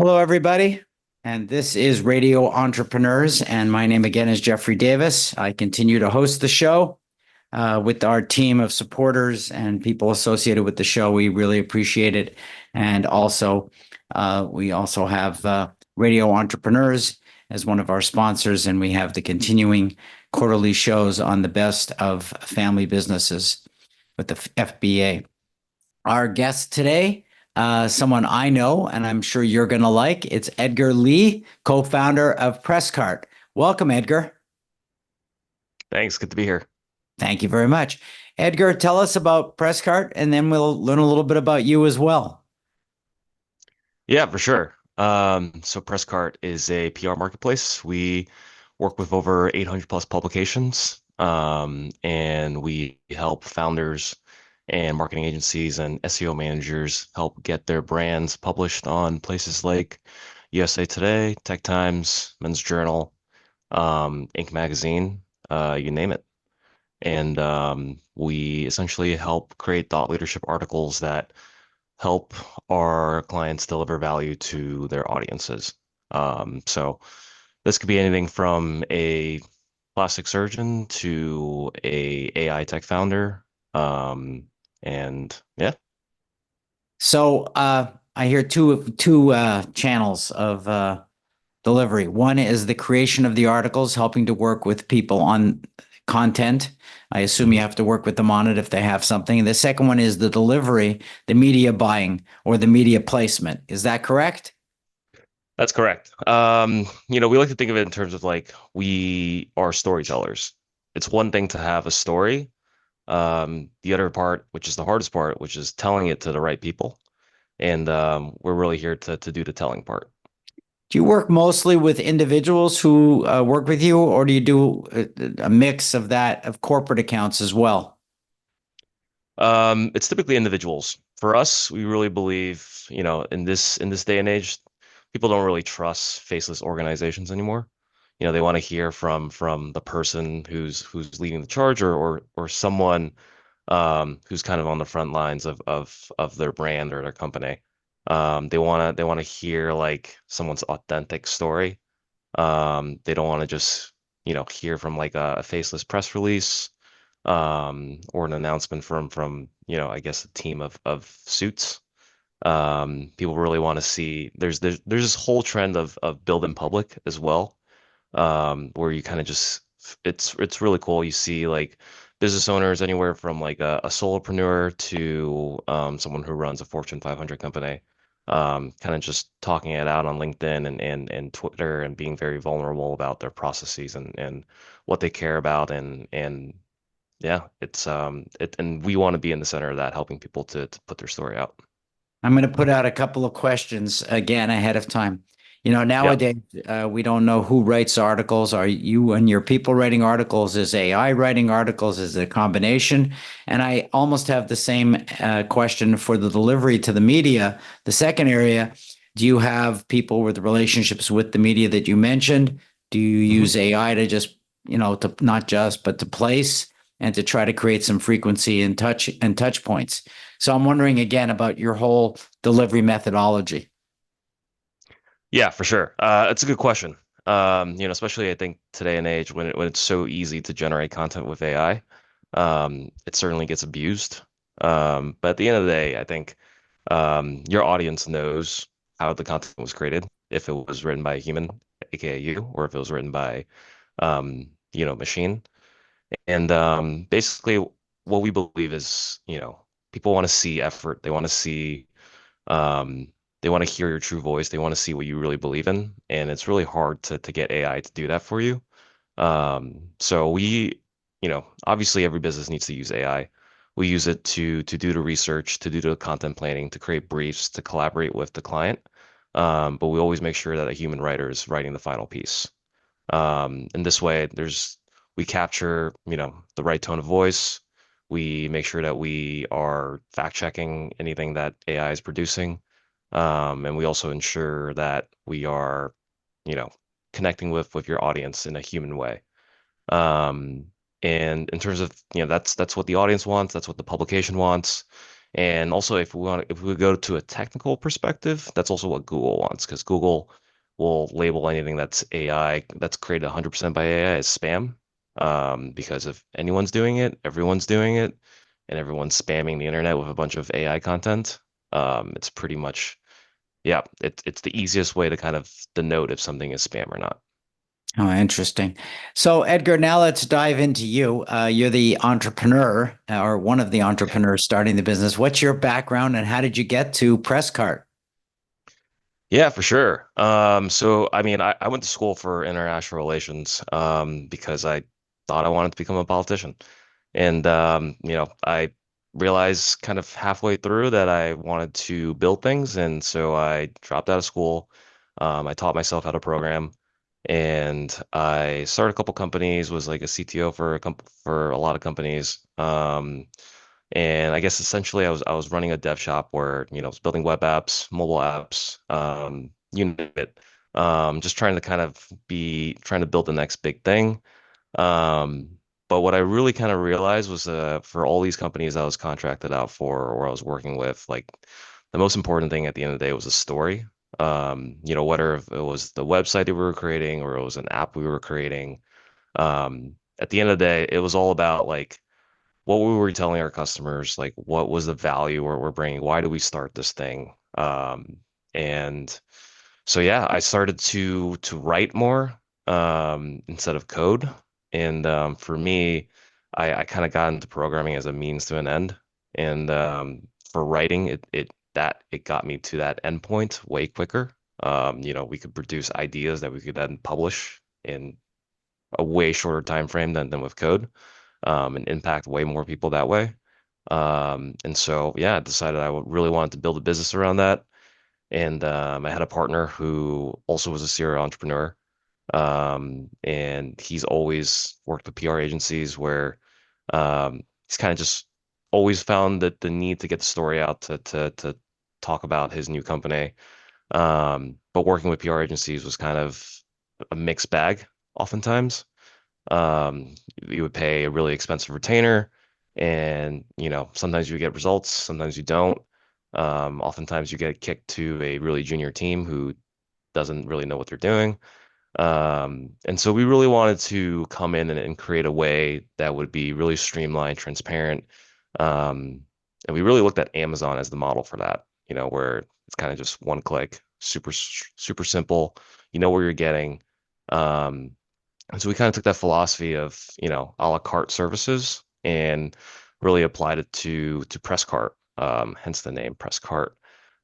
Hello, everybody. And this is Radio Entrepreneurs. And my name again is Jeffrey Davis. I continue to host the show with our team of supporters and people associated with the show. We really appreciate it. And also, we also have Radio Entrepreneurs as one of our sponsors, and we have the continuing quarterly shows on the best of family businesses with the FBA. Our guest today, someone I know, and I'm sure you're going to like. It's Edgar Li, co-founder of Presscart. Welcome, Edgar. Thanks. Good to be here. Thank you very much. Edgar, tell us about Presscart, and then we'll learn a little bit about you as well. Yeah, for sure. So Presscart is a PR marketplace. We work with over 800 plus publications, and we help founders and marketing agencies and SEO managers help get their brands published on places like USA Today, Tech Times, Men's Journal, Inc. Magazine, you name it. And we essentially help create thought leadership articles that help our clients deliver value to their audiences. So this could be anything from a plastic surgeon to a AI tech founder. And yeah. So I hear two channels of delivery. One is the creation of the articles, helping to work with people on content. I assume you have to work with them on it if they have something. And the second one is the delivery, the media buying or the media placement. Is that correct? That's correct. We like to think of it in terms of like we are storytellers. It's one thing to have a story. The other part, which is the hardest part, which is telling it to the right people. And we're really here to do the telling part. Do you work mostly with individuals who work with you, or do you do a mix of that of corporate accounts as well? It's typically individuals. For us, we really believe, in this day and age, people don't really trust faceless organizations anymore. They want to hear from the person who's leading the charge or someone who's kind of on the front lines of their brand or their company. They wanna hear like someone's authentic story. They don't want to just hear from like a faceless press release or an announcement from I guess a team of suits. People really want to see there's this whole trend of build in public as well, where you kind of just it's really cool. You see like business owners anywhere from like a solopreneur to someone who runs a Fortune 500 company, kind of just talking it out on LinkedIn and Twitter and being very vulnerable about their processes and what they care about and yeah, and we want to be in the center of that, helping people to put their story out. I'm going to put out a couple of questions again ahead of time. Yeah. Nowadays, we don't know who writes articles. Are you and your people writing articles? Is AI writing articles? Is it a combination? And I almost have the same question for the delivery to the media. The second area, do you have people with relationships with the media that you mentioned? Do you Mhm. use AI to just, to not just, but to place and to try to create some frequency and touch points? So I'm wondering again about your whole delivery methodology. Yeah, for sure. It's a good question. Especially I think today and age when it's so easy to generate content with AI, it certainly gets abused. But at the end of the day, I think your audience knows how the content was created, if it was written by a human, aka you, or if it was written by machine. And basically, what we believe is, people want to see effort. Um, they want to hear your true voice. They want to see what you really believe in. And it's really hard to get AI to do that for you. So obviously every business needs to use AI. We use it to do the research, to do the content planning, to create briefs, to collaborate with the client. But we always make sure that a human writer is writing the final piece. In this way, we capture, the right tone of voice. We make sure that we are fact checking anything that AI is producing. And we also ensure that we are, you know, connecting with your audience in a human way. Um, and in terms of, that's what the audience wants, that's what the publication wants. And also, if we go to a technical perspective, that's also what Google wants, because Google will label anything that's AI, that's created 100% by AI as spam. Because if anyone's doing it, everyone's doing it, and everyone's spamming the internet with a bunch of AI content. It's pretty much, yeah, it's the easiest way to kind of denote if something is spam or not. Oh, interesting. So, Edgar, now let's dive into you. You're the entrepreneur or one of the entrepreneurs starting the business. What's your background and how did you get to Presscart? Yeah, for sure. So I mean, I went to school for international relations, because I thought I wanted to become a politician. And I realized kind of halfway through that I wanted to build things, and so I dropped out of school. I taught myself how to program, and I started a couple companies, was like a CTO for for a lot of companies. And I guess essentially I was running a dev shop where, I was building web apps, mobile apps, you name it. Just trying to kind of be trying to build the next big thing. Um, but what I really kind of realized was, for all these companies I was contracted out for or I was working with, like, the most important thing at the end of the day was a story. Whether it was the website that we were creating or it was an app we were creating. At the end of the day, it was all about, like, what we were telling our customers, like what was the value we're bringing, why do we start this thing? And so yeah, I started to write more, instead of code. And for me, I kind of got into programming as a means to an end. And for writing, it got me to that endpoint way quicker. We could produce ideas that we could then publish in a way shorter time frame than with code, and impact way more people that way. And so, yeah, I decided really wanted to build a business around that. And I had a partner who also was a serial entrepreneur. And he's always worked with PR agencies where, he's kind of just always found that the need to get the story out to talk about his new company. But working with PR agencies was kind of a mixed bag oftentimes. You would pay a really expensive retainer, and sometimes you get results, sometimes you don't. Oftentimes you get kicked to a really junior team who doesn't really know what they're doing. And so we really wanted to come in and create a way that would be really streamlined, transparent. Um, and we really looked at Amazon as the model for that, where it's kind of just one click, super simple. You know where you're getting. Um, and so we kind of took that philosophy of, a la carte services and really applied it to Presscart, hence the name Presscart.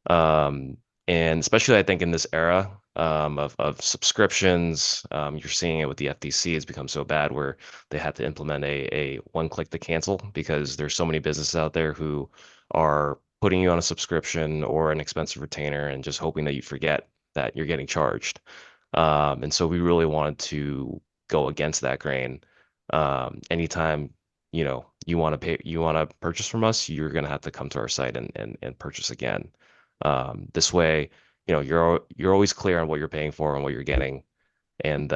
Um, and especially I think in this era, of subscriptions, you're seeing it with the FTC. It's become so bad where they had to implement a one click to cancel because there's so many businesses out there who are putting you on a subscription or an expensive retainer and just hoping that you forget that you're getting charged. And so we really wanted to go against that grain. Anytime, you want to purchase from us, you're going to have to come to our site and purchase again. This way, you're always clear on what you're paying for and what you're getting. And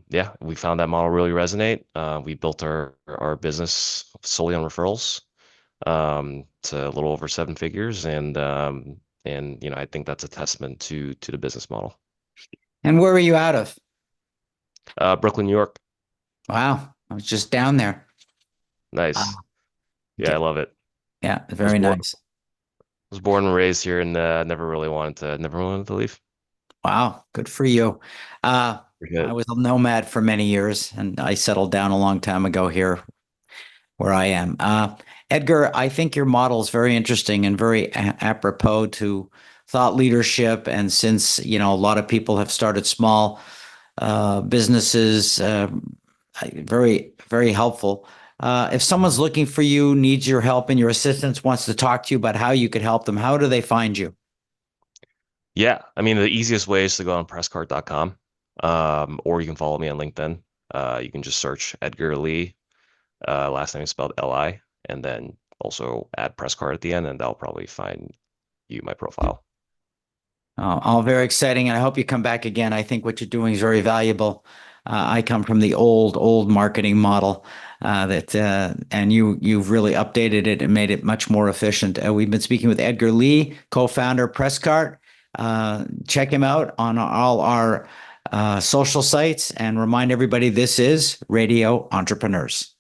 yeah, we found that model really resonate. We built our business solely on referrals, to a little over seven figures, and I think that's a testament to the business model. And where are you out of? Brooklyn, New York. Wow, I was just down there. Nice. Wow. Yeah, I love it. Yeah, Was very born nice. was born and raised here, and never wanted to leave. Wow, good for you. Forget I it. was a nomad for many years and I settled down a long time ago here where I am. Edgar, I think your model is very interesting and very apropos to thought leadership. And since, a lot of people have started small businesses, very, very helpful. If someone's looking for you, needs your help and your assistance, wants to talk to you about how you could help them, how do they find you? Yeah, I mean the easiest way is to go on presscart.com, or you can follow me on LinkedIn. You can just search Edgar Lee, last name is spelled Li, and then also add Presscart at the end, and that'll probably find you my profile. All very exciting. And I hope you come back again. I think what you're doing is very valuable. I come from the old marketing model and you've really updated it and made it much more efficient. We've been speaking with Edgar Li, co-founder of Presscart. Check him out on all our social sites and remind everybody this is Radio Entrepreneurs.